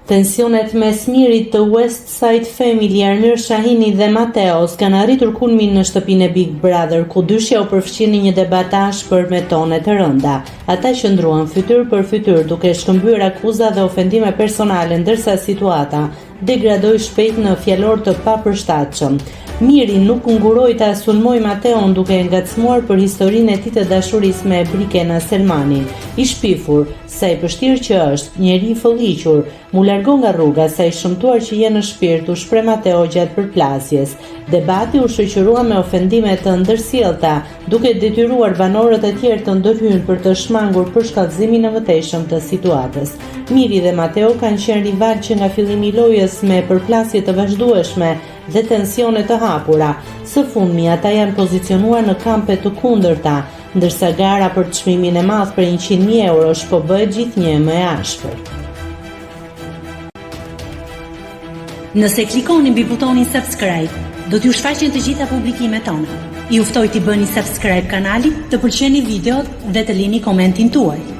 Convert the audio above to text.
Tensionet mes Mirit të West Side Family, Armir Shahini dhe Mateos kanë arritur kulmin në shtëpinë e Big Brother, ku dyshja u përfshin në një debat ashpër me tone të rënda. Ata qëndruan fytyrë për fytyrë duke shkëmbyer akuza dhe ofendime personale, ndërsa situata degradoi shpejt në fjalor të papërshtatshëm. Miri nuk nguroi ta sulmoj Mateon duke ngacmuar për historinë e tij të dashurisë me Brikena Selmanin. I shpifur, sa i vështirë që është, njeri i fëlliqur, mu largon nga rruga, sa i shëmtuar që je në shpirt, u shpreh Mateo gjatë përplasjes. Debati u shoqërua me ofendime të ndërsjellta, duke detyruar banorët e tjerë të ndërhyjnë për të shmangur për shkallëzimin e mëtejshëm të situatës. Miri dhe Mateo kanë qenë rival që nga fillimi i lojës me përplasje të vazhdueshme dhe tensione të hapura. Së fundmi ata janë pozicionuar në kampe të kundërta, ndërsa gara për çmimin e madh për 100.000 eurosh po bëhet gjithnjë më e ashpër. Nëse klikoni mbi butonin subscribe, do t'ju shfaqen të gjitha publikimet tona. Ju ftoj t'i bëni subscribe kanalit, të pëlqeni videot dhe të lini komentin tuaj.